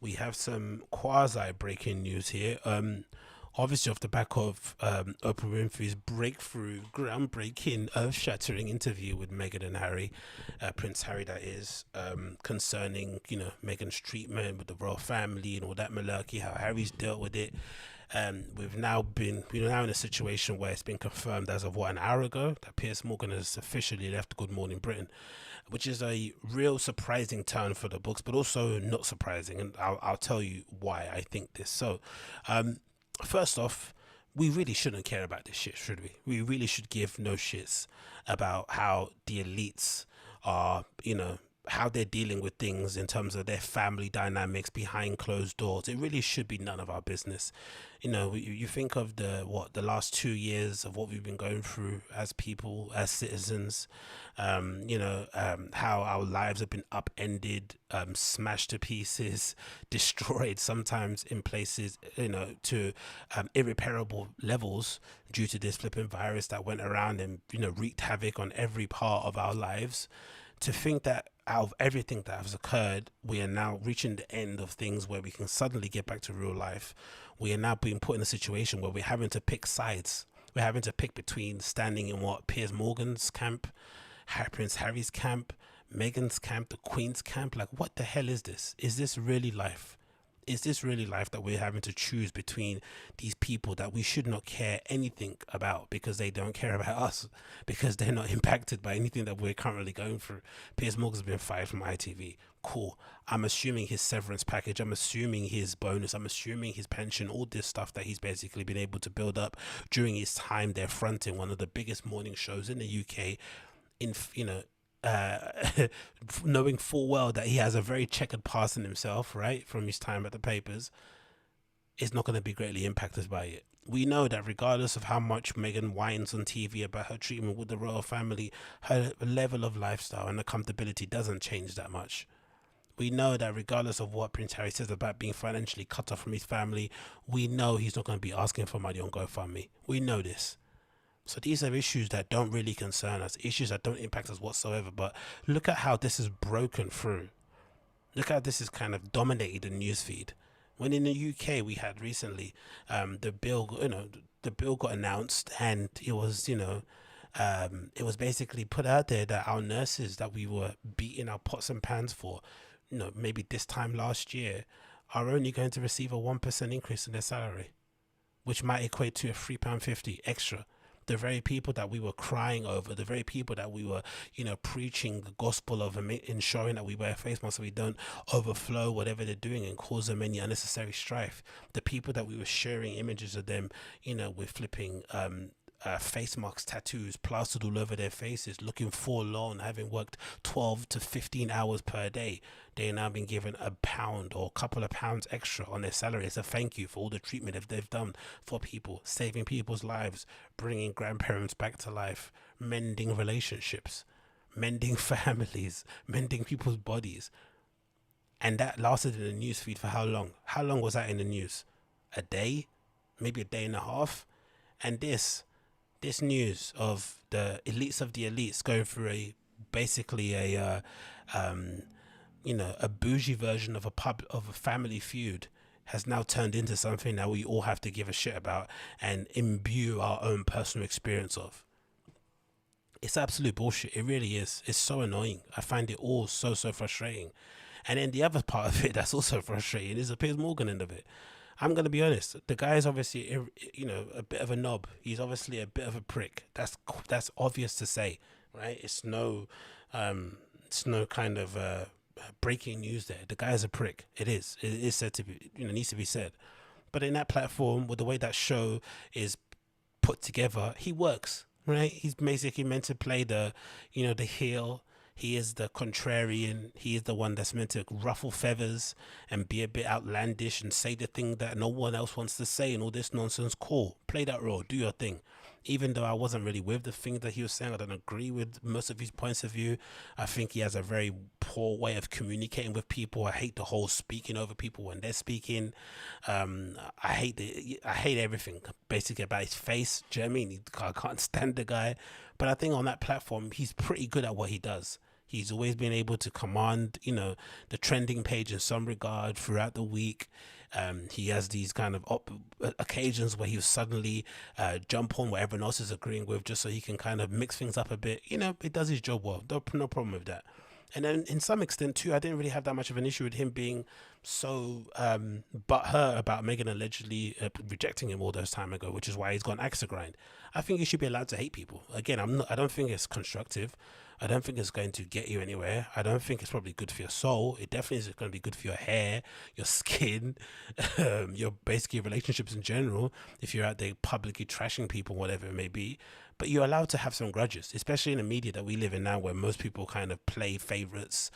We have some quasi breaking news here. Obviously, off the back of Oprah Winfrey's breakthrough, groundbreaking, earth-shattering interview with Meghan and Harry, Prince Harry, that is, concerning Meghan's treatment with the royal family and all that malarkey, how Harry's dealt with it. We're now in a situation where it's been confirmed as of an hour ago that Piers Morgan has officially left Good Morning Britain, which is a real surprising turn for the books, but also not surprising, and I'll tell you why I think this. So, first off, we really shouldn't care about this shit, should we? We really should give no shits about how the elites are, how they're dealing with things in terms of their family dynamics behind closed doors. It really should be none of our business. You think of the last 2 years of what we've been going through as people, as citizens, how our lives have been upended, smashed to pieces, destroyed, sometimes in places, to irreparable levels due to this flipping virus that went around and, wreaked havoc on every part of our lives. To think that out of everything that has occurred, we are now reaching the end of things where we can suddenly get back to real life. We are now being put in a situation where we're having to pick sides. We're having to pick between standing in Piers Morgan's camp, Prince Harry's camp, Meghan's camp, the Queen's camp. Like, what the hell is this? Is this really life? Is this really life that we're having to choose between these people that we should not care anything about because they don't care about us, because they're not impacted by anything that we're currently going through? Piers Morgan's been fired from ITV. Cool. I'm assuming his severance package, I'm assuming his bonus, I'm assuming his pension, all this stuff that he's basically been able to build up during his time there fronting one of the biggest morning shows in the UK, in knowing full well that he has a very checkered past in himself, right, from his time at the papers, is not going to be greatly impacted by it. We know that regardless of how much Meghan whines on TV about her treatment with the royal family, her level of lifestyle and accountability doesn't change that much. We know that regardless of what Prince Harry says about being financially cut off from his family, we know he's not going to be asking for money on GoFundMe. We know this. So these are issues that don't really concern us, issues that don't impact us whatsoever. But look at how this is broken through. Look how this has kind of dominated the newsfeed. When in the UK we had recently, the bill, the bill got announced, and it was, it was basically put out there that our nurses that we were beating our pots and pans for, maybe this time last year, are only going to receive a 1% increase in their salary, which might equate to a £3.50 extra. The very people that we were crying over, the very people that we were, preaching the gospel of ensuring that we wear face masks so we don't overflow whatever they're doing and cause them any unnecessary strife. The people that we were sharing images of them, with flipping face marks, tattoos plastered all over their faces, looking forlorn, having worked 12 to 15 hours per day. They are now being given £1 or a couple of pounds extra on their salary as a thank you for all the treatment that they've done for people, saving people's lives, bringing grandparents back to life, mending relationships, mending families, mending people's bodies. And that lasted in the news feed for how long? How long was that in the news? A day? Maybe a day and a half? And this news of the elites of the elites going through basically a bougie version of a family feud has now turned into something that we all have to give a shit about and imbue our own personal experience of. It's absolute bullshit. It really is. It's so annoying. I find it all so frustrating. And then the other part of it that's also frustrating is the Piers Morgan end of it. I'm going to be honest. The guy is obviously, a bit of a knob. He's obviously a bit of a prick. That's obvious to say, right? It's no kind of breaking news there. The guy is a prick. It is. It is said to be. Needs to be said. But in that platform, with the way that show is put together, he works, right? He's basically meant to play the heel. He is the contrarian. He is the one that's meant to ruffle feathers and be a bit outlandish and say the thing that no one else wants to say and all this nonsense. Cool. Play that role. Do your thing. Even though I wasn't really with the thing that he was saying, I don't agree with most of his points of view. I think he has a very poor way of communicating with people. I hate the whole speaking over people when they're speaking. I hate everything basically about his face. Do you know what I mean? I can't stand the guy. But I think on that platform, he's pretty good at what he does. He's always been able to command, you know, the trending page in some regard throughout the week. He has these kind of occasions where he'll suddenly jump on what everyone else is agreeing with, just so he can kind of mix things up a bit. You know, he does his job well. No problem with that. And then in some extent too, I didn't really have that much of an issue with him being so butthurt about Meghan allegedly rejecting him all those time ago, which is why he's gone axe to grind. I think you should be allowed to hate people. Again, I don't think it's constructive. I don't think it's going to get you anywhere. I don't think it's probably good for your soul. It definitely is going to be good for your hair, your skin, your basically relationships in general, if you're out there publicly trashing people, whatever it may be. But you're allowed to have some grudges, especially in the media that we live in now, where most people kind of play favorites.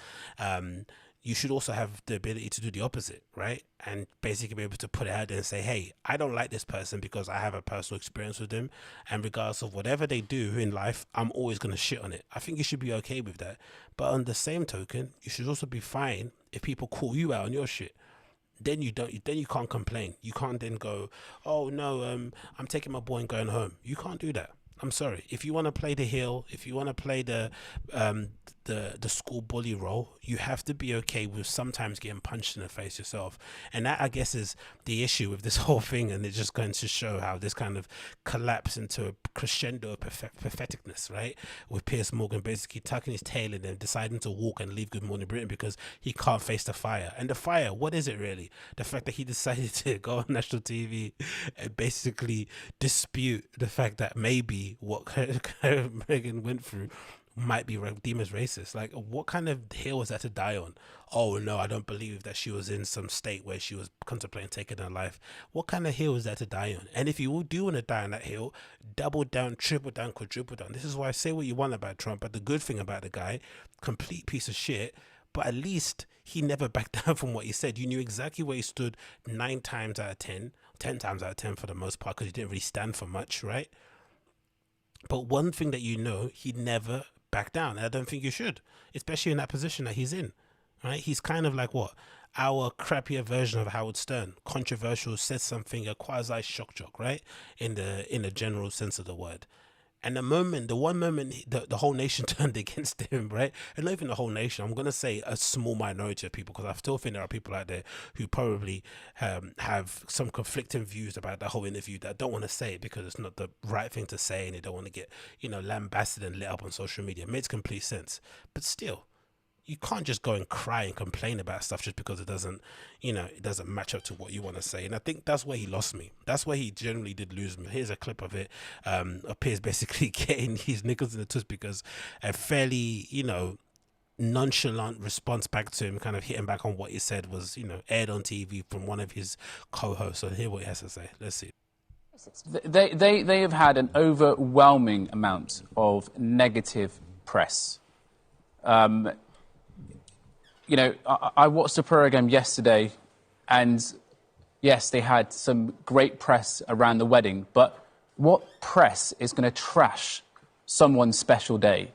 You should also have the ability to do the opposite, right? And basically be able to put it out there and say, hey, I don't like this person because I have a personal experience with them. And regardless of whatever they do in life, I'm always going to shit on it. I think you should be okay with that. But on the same token, you should also be fine if people call you out on your shit. Then you can't complain. You can't then go, oh no, I'm taking my boy and going home. You can't do that. I'm sorry. If you want to play the heel, if you want to play the school bully role, you have to be okay with sometimes getting punched in the face yourself. And that, I guess, is the issue with this whole thing. And it's just going to show how this kind of collapse into a crescendo of patheticness, right? With Piers Morgan basically tucking his tail in and deciding to walk and leave Good Morning Britain because he can't face the fire. And the fire, what is it really? The fact that he decided to go on national TV and basically dispute the fact that maybe what Meghan went through might be deemed as racist. Like, what kind of hill was that to die on? Oh no, I don't believe that she was in some state where she was contemplating taking her life. What kind of hill is that to die on? And if you do want to die on that hill, double down, triple down, quadruple down. This is why I say what you want about Trump, but the good thing about the guy, complete piece of shit, but at least he never backed down from what he said. You knew exactly where he stood 9 times out of 10, 10 times out of 10 for the most part, because he didn't really stand for much, right? But one thing that you know, he never backed down. And I don't think you should, especially in that position that he's in, right? He's kind of like what? Our crappier version of Howard Stern. Controversial, says something, a quasi shock jock, right? In the general sense of the word. And the one moment the whole nation turned against him, right? And not even the whole nation, I'm going to say a small minority of people, because I still think there are people out there who probably have some conflicting views about the whole interview that don't want to say it because it's not the right thing to say and they don't want to get, you know, lambasted and lit up on social media. It makes complete sense. But still, you can't just go and cry and complain about stuff just because it doesn't, you know, it doesn't match up to what you want to say. And I think that's where he lost me. That's where he generally did lose me. Here's a clip of it. Of Piers basically getting his knickers in the tush because a fairly, you know, nonchalant response back to him, kind of hitting back on what he said, was, you know, aired on TV from one of his co-hosts. So hear what he has to say. Let's see. They have had an overwhelming amount of negative press. You know, I watched the programme yesterday, and yes, they had some great press around the wedding, but what press is going to trash someone's special day?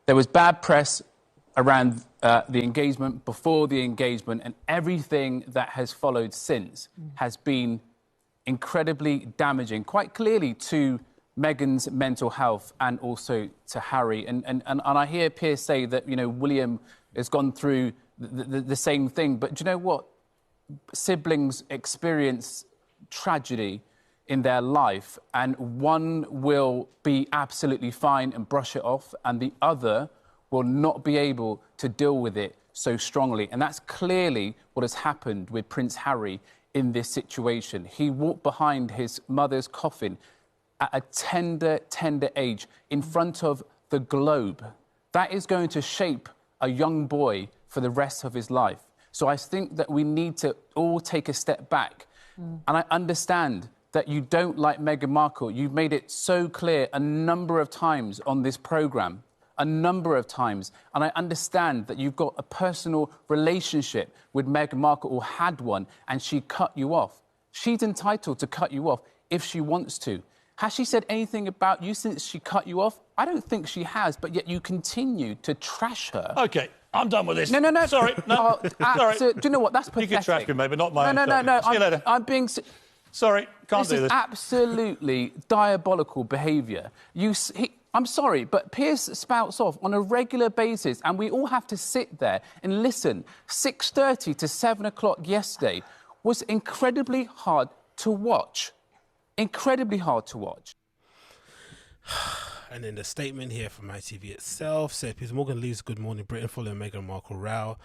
There was bad press around the engagement, before the engagement, and everything that has followed since has been incredibly damaging, quite clearly to Meghan's mental health and also to Harry. And I hear Piers say that, you know, William has gone through the same thing. But do you know what? Siblings experience tragedy in their life, and one will be absolutely fine and brush it off, and the other will not be able to deal with it so strongly. And that's clearly what has happened with Prince Harry in this situation. He walked behind his mother's coffin at a tender age in front of the globe. That is going to shape a young boy for the rest of his life. So I think that we need to all take a step back. And I understand that you don't like Meghan Markle. You've made it so clear a number of times on this programme, a number of times. And I understand that you've got a personal relationship with Meghan Markle, or had one, and she cut you off. She's entitled to cut you off if she wants to. Has she said anything about you since she cut you off? I don't think she has, but yet you continue to trash her. OK, I'm done with this. No. Sorry, no. Sorry. So, do you know what? That's pathetic. You can trash me, mate, but not my own. No. See you later. I'm being... Sorry, can't do this. This is absolutely diabolical behaviour. I'm sorry, but Piers spouts off on a regular basis, and we all have to sit there and listen. 6:30 to 7 o'clock yesterday was incredibly hard to watch. Incredibly hard to watch. And then the statement here from ITV itself said Piers Morgan leaves Good Morning Britain following Meghan Markle row.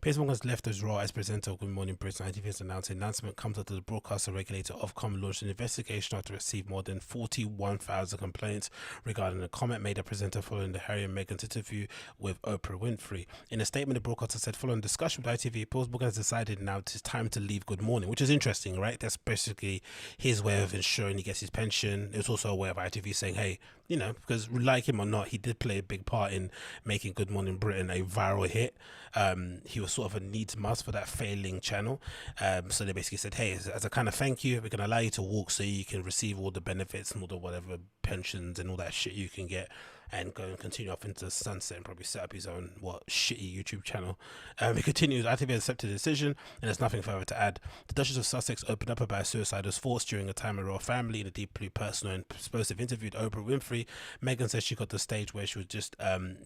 Piers Morgan's left his role as presenter of Good Morning Britain. ITV has announced an announcement comes after the broadcaster regulator Ofcom launched an investigation after receiving more than 41,000 complaints regarding a comment made a presenter following the Harry and Meghan's interview with Oprah Winfrey. In a statement, the broadcaster said, following discussion with ITV, Piers Morgan has decided now it's time to leave Good Morning, which is interesting, right? That's basically his way of ensuring he gets his pension. It was also a way of ITV saying, hey, you know, because like him or not, he did play a big part in making Good Morning Britain a viral hit. He was sort of a needs must for that failing channel. So they basically said, hey, as a kind of thank you, we're going to allow you to walk so you can receive all the benefits and all the whatever pensions and all that shit you can get, and go and continue off into the sunset and probably set up his own shitty YouTube channel. He continues, ITV has accepted the decision and there's nothing further to add. The Duchess of Sussex opened up about suicide's thoughts during a time of royal family in a deeply personal and explosive interview with Oprah Winfrey. Meghan said she got to the stage where she was just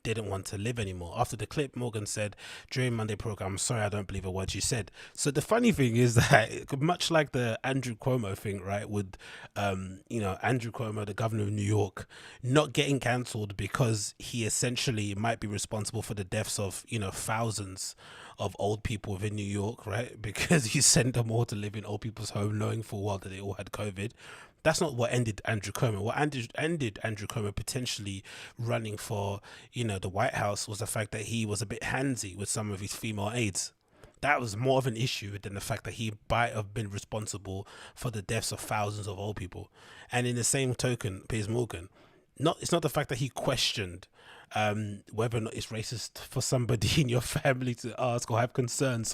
didn't want to live anymore. After the clip, Morgan said during Monday program, I'm sorry, I don't believe a word you said. So the funny thing is that much like the Andrew Cuomo thing, right, with Andrew Cuomo, the governor of New York, not getting cancelled because he essentially might be responsible for the deaths of thousands of old people within New York, right? Because he sent them all to live in old people's home knowing full well that they all had COVID. That's not what ended Andrew Cuomo. What ended Andrew Cuomo potentially running for the White House was the fact that he was a bit handsy with some of his female aides. That was more of an issue than the fact that he might have been responsible for the deaths of thousands of old people. And in the same token, Piers Morgan, it's not the fact that he questioned whether or not it's racist for somebody in your family to ask or have concerns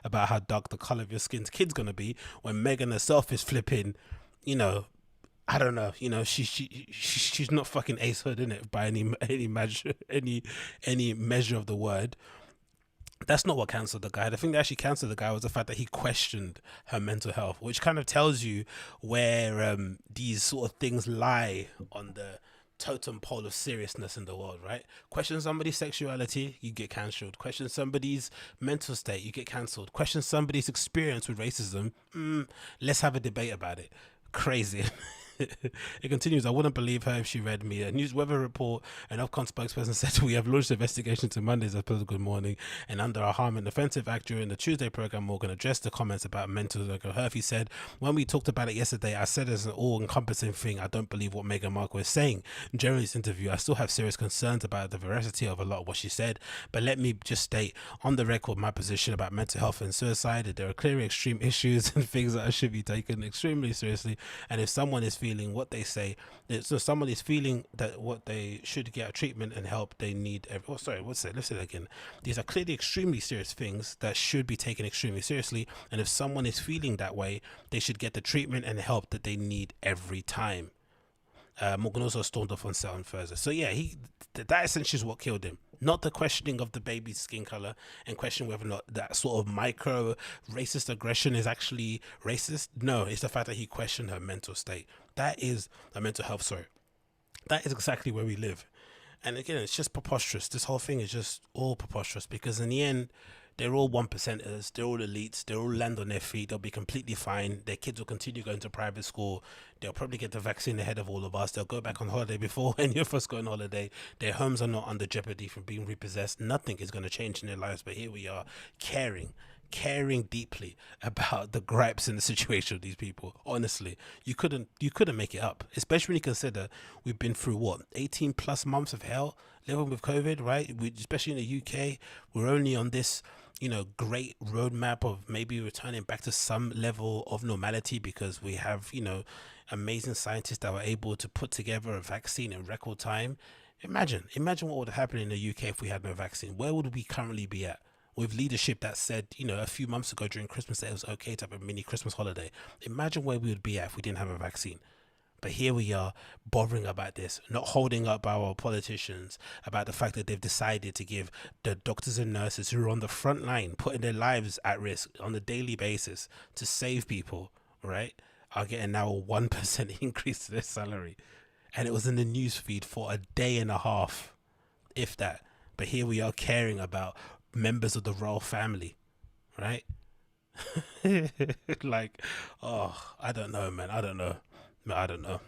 about how dark the color of your skin's kid's gonna be, when Meghan herself is flipping, I don't know, she's not fucking Ace Hood, in it, by any measure of the word. That's not what cancelled the guy. The thing that actually cancelled the guy was the fact that he questioned her mental health, which kind of tells you where these sort of things lie on the totem pole of seriousness in the world, right? Question somebody's sexuality, you get cancelled. Question somebody's mental state, you get cancelled. Question somebody's experience with racism, let's have a debate about it. Crazy. It continues, I wouldn't believe her if she read me. A news weather report, an Ofcom spokesperson said, we have launched an investigation to Mondays as per the Good Morning, and under our Harm and Offensive Act during the Tuesday program, Morgan addressed the comments about mental health. He said, when we talked about it yesterday, I said as an all-encompassing thing, I don't believe what Meghan Markle is saying. During this interview, I still have serious concerns about the veracity of a lot of what she said, but let me just state on the record my position about mental health and suicide, that there are clearly extreme issues and things that should be taken extremely seriously, and if someone is feeling what they say, so someone is feeling that what they should get treatment and help they need let's say that again. These are clearly extremely serious things that should be taken extremely seriously, and if someone is feeling that way, they should get the treatment and help that they need every time. Morgan also stormed off on set on Thursday. So yeah, that essentially is what killed him. Not the questioning of the baby's skin color and questioning whether or not that sort of micro racist aggression is actually racist. No, it's the fact that he questioned her mental state. That is a mental health, sorry. That is exactly where we live. And again, it's just preposterous. This whole thing is just all preposterous, because in the end, they're all 1%ers, they're all elites, they'll all land on their feet, they'll be completely fine, their kids will continue going to private school, they'll probably get the vaccine ahead of all of us, they'll go back on holiday before any of us go on holiday, their homes are not under jeopardy from being repossessed, nothing is going to change in their lives, but here we are caring deeply about the gripes in the situation of these people. Honestly, you couldn't make it up, especially when you consider we've been through 18 plus months of hell living with COVID, right? Especially in the UK, we're only on this great roadmap of maybe returning back to some level of normality, because we have amazing scientists that were able to put together a vaccine in record time. Imagine what would happen in the UK if we had no vaccine. Where would we currently be at? With leadership that said, a few months ago during Christmas that it was okay to have a mini Christmas holiday. Imagine where we would be at if we didn't have a vaccine. But here we are bothering about this, not holding up our politicians about the fact that they've decided to give the doctors and nurses who are on the front line, putting their lives at risk on a daily basis to save people, right, are getting now a 1% increase to their salary. and it was in the news feed for a day and a half, if that. But here we are caring about members of the royal family, right? Like, oh, I don't know, man. I don't know. I don't know.